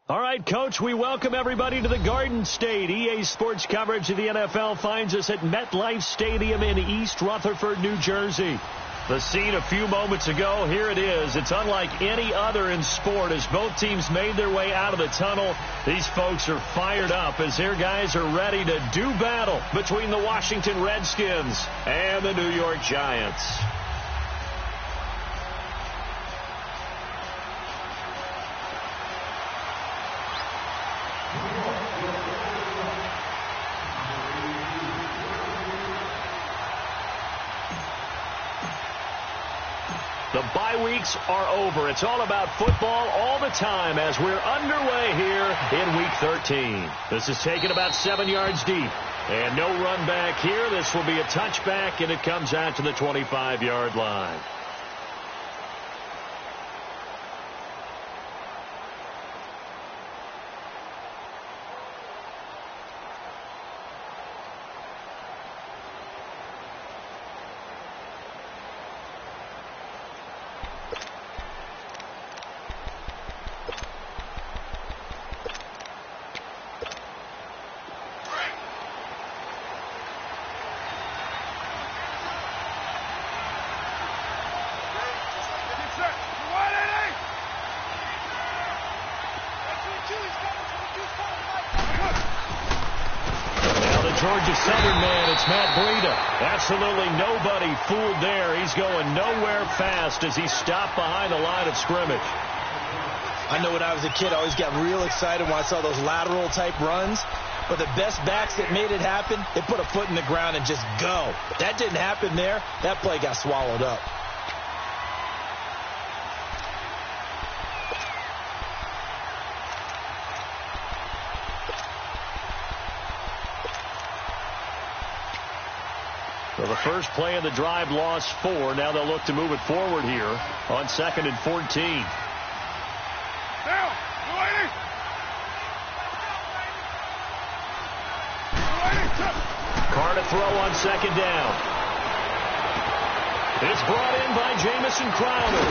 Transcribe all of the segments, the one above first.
All right, Coach, we welcome everybody to the Garden State. EA Sports coverage of the NFL finds us at MetLife Stadium in East Rutherford, New Jersey. The scene a few moments ago, here it is. It's unlike any other in sport as both teams made their way out of the tunnel. These folks are fired up as their guys are ready to do battle between the Washington Redskins and the New York Giants. The bye weeks are over. It's all about football all the time as we're underway here in Week 13. This is taken about 7 yards deep. And no run back here. This will be a touchback, and it comes out to the 25-yard line. Georgia Southern man, it's Matt Breida. Absolutely nobody fooled there. He's going nowhere fast as he stopped behind the line of scrimmage. I know when I was a kid, I always got real excited when I saw those lateral type runs. But the best backs that made it happen, they put a foot in the ground and just go. That didn't happen there. That play got swallowed up. So the first play of the drive lost 4. Now they'll look to move it forward here on 2nd and 14. Down. Carr to throw on 2nd down. It's brought in by Jamison Crowder.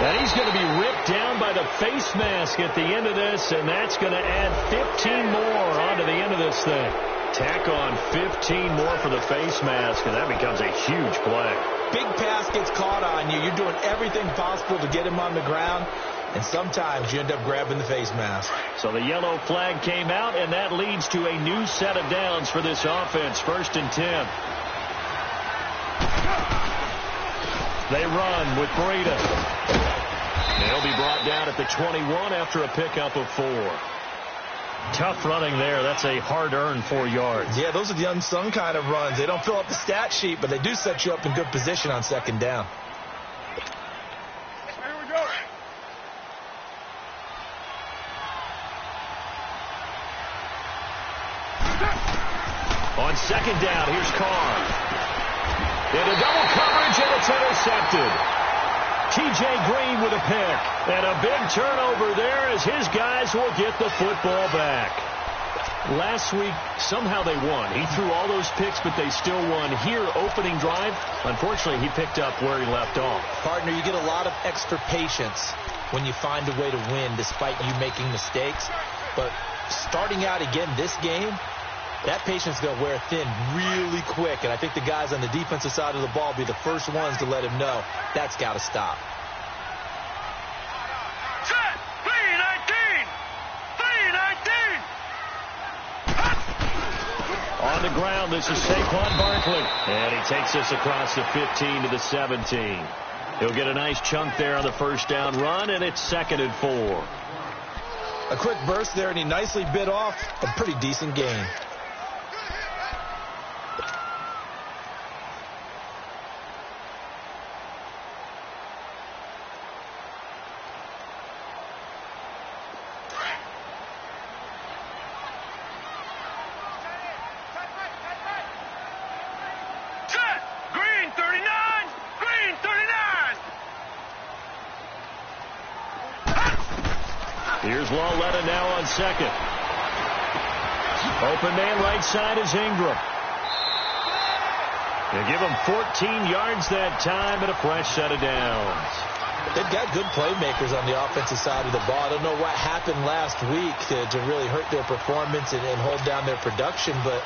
And he's going to be ripped down by the face mask at the end of this, and that's going to add 15 more onto the end of this thing. Tack on 15 more for the face mask, and that becomes a huge play. Big pass gets caught on you. You're doing everything possible to get him on the ground, and sometimes you end up grabbing the face mask. So the yellow flag came out, and that leads to a new set of downs for this offense. 1st and 10. They run with Breida. They'll be brought down at the 21 after a pickup of 4. Tough running there. That's a hard-earned 4 yards. Yeah, those are the unsung kind of runs. They don't fill up the stat sheet, but they do set you up in good position on 2nd down. Here we go. On 2nd down, here's Carr. Into double coverage, and it's intercepted. T.J. Green with a pick. And a big turnover there as his guys will get the football back. Last week, somehow they won. He threw all those picks, but they still won. Here, opening drive, unfortunately, he picked up where he left off. Partner, you get a lot of extra patience when you find a way to win despite you making mistakes. But starting out again this game, that patience is going to wear thin really quick. And I think the guys on the defensive side of the ball will be the first ones to let him know that's got to stop. Set. 3-19. 3-19. On the ground, this is Saquon Barkley. And he takes us across the 15 to the 17. He'll get a nice chunk there on the 1st down run, and it's 2nd and 4. A quick burst there, and he nicely bit off a pretty decent gain. Here's Lawletta now on 2nd. Open man right side is Ingram. They give him 14 yards that time and a fresh set of downs. They've got good playmakers on the offensive side of the ball. I don't know what happened last week to really hurt their performance and hold down their production, but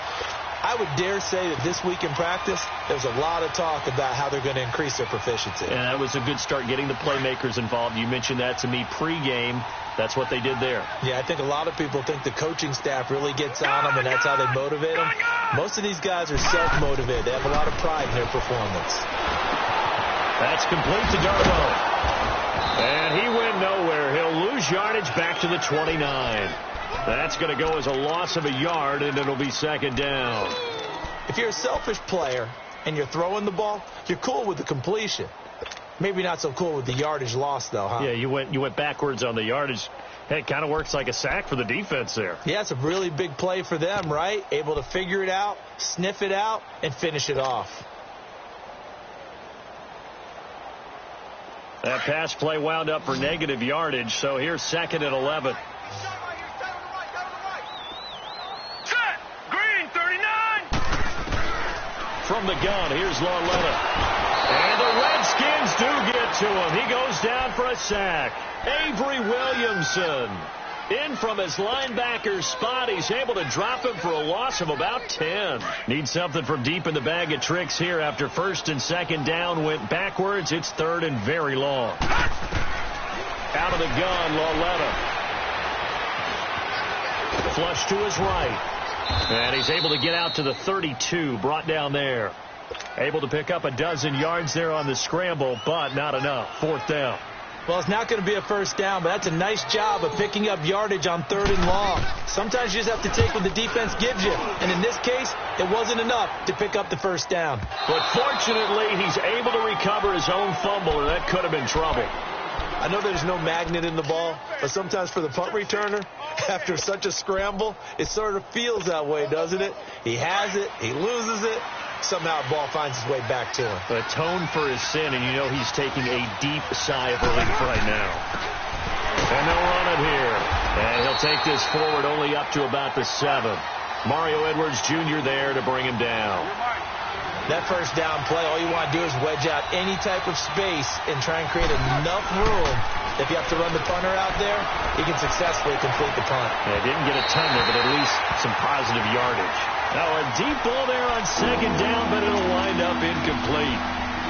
I would dare say that this week in practice, there's a lot of talk about how they're going to increase their proficiency. And that was a good start, getting the playmakers involved. You mentioned that to me pregame. That's what they did there. Yeah, I think a lot of people think the coaching staff really gets on them, and that's how they motivate them. Most of these guys are self-motivated. They have a lot of pride in their performance. That's complete to Darbo. And he went nowhere. He'll lose yardage back to the 29. That's going to go as a loss of a yard, and it'll be second down. If you're a selfish player and you're throwing the ball, you're cool with the completion. Maybe not so cool with the yardage loss, though, huh? Yeah, you went backwards on the yardage. Hey, it kind of works like a sack for the defense there. Yeah, it's a really big play for them, right? Able to figure it out, sniff it out, and finish it off. That pass play wound up for negative yardage, so here's second and 11. Set. Green, 39. From the gun, here's Lauletta. And the Redskins do get to him. He goes down for a sack. Avery Williamson in from his linebacker spot. He's able to drop him for a loss of about 10. Need something from deep in the bag of tricks here after first and second down went backwards. It's third and very long. Out of the gun, Lauletta. Flush to his right. And he's able to get out to the 32, brought down there. Able to pick up a dozen yards there on the scramble, but not enough. Fourth down. Well, it's not going to be a first down, but that's a nice job of picking up yardage on third and long. Sometimes you just have to take what the defense gives you. And in this case, it wasn't enough to pick up the first down. But fortunately, he's able to recover his own fumble, or that could have been trouble. I know there's no magnet in the ball, but sometimes for the punt returner, after such a scramble, it sort of feels that way, doesn't it? He has it, he loses it. Somehow the ball finds its way back to him. Atone for his sin, and you know he's taking a deep sigh of relief right now. And they'll run it here. And he'll take this forward only up to about the 7. Mario Edwards Jr. there to bring him down. That first down play, all you want to do is wedge out any type of space and try and create enough room. If you have to run the punter out there, he can successfully complete the punt. Yeah, didn't get a ton there, but at least some positive yardage. Now a deep ball there on second down, but it'll wind up incomplete.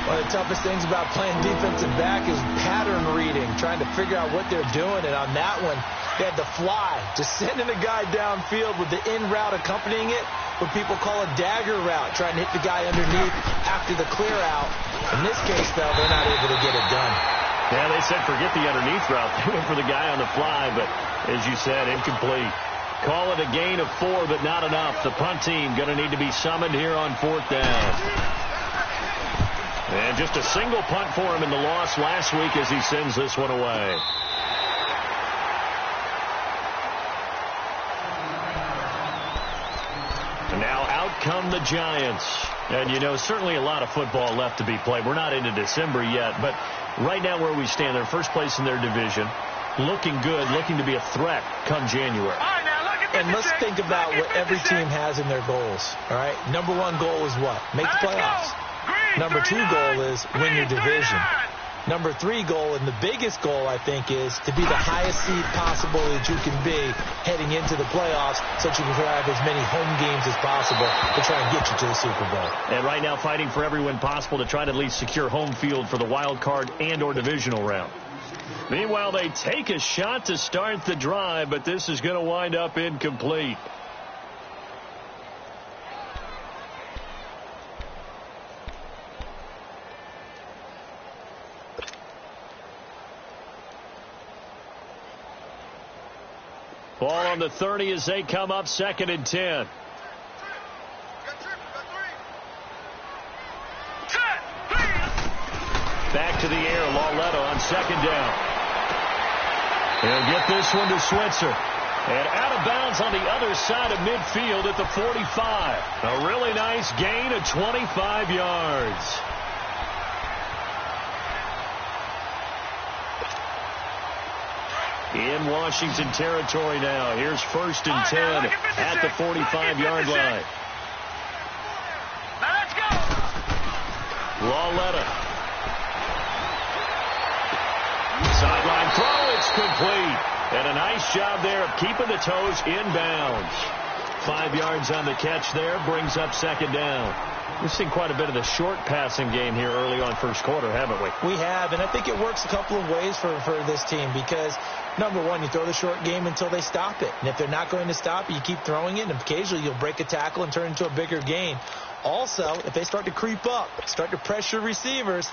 One of the toughest things about playing defensive back is pattern reading, trying to figure out what they're doing. And on that one, they had to fly, just sending the guy downfield with the in route accompanying it, what people call a dagger route, trying to hit the guy underneath after the clear out. In this case, though, they're not able to get it done. Yeah, they said forget the underneath route. They went for the guy on the fly, but as you said, incomplete. Call it a gain of 4, but not enough. The punt team going to need to be summoned here on fourth down. And just a single punt for him in the loss last week as he sends this one away. And now out come the Giants. And, you know, certainly a lot of football left to be played. We're not into December yet, but right now where we stand, they're first place in their division. Looking good, looking to be a threat come January. And let's think about what every team has in their goals, all right? Number 1 goal is what? Make the playoffs. Number 2 goal is win your division. Number 3 goal, and the biggest goal, I think, is to be the highest seed possible that you can be heading into the playoffs so that you can have as many home games as possible to try and get you to the Super Bowl. And right now fighting for every win possible to try to at least secure home field for the wild card and or divisional round. Meanwhile, they take a shot to start the drive, but this is going to wind up incomplete. Ball on the 30 as they come up, second and 10. Back to the air, Lauletta on second down. He'll get this one to Switzer. And out of bounds on the other side of midfield at the 45. A really nice gain of 25 yards. In Washington territory now. Here's first and 10 at the 45-yard line. Now let's go. Lauletta. That's complete. And a nice job there of keeping the toes in bounds. 5 yards on the catch there, brings up second down. We've seen quite a bit of the short passing game here early on first quarter, haven't we? We have, and I think it works a couple of ways for this team because, number one, you throw the short game until they stop it. And if they're not going to stop it, you keep throwing it, and occasionally you'll break a tackle and turn it into a bigger gain. Also, if they start to creep up, start to pressure receivers,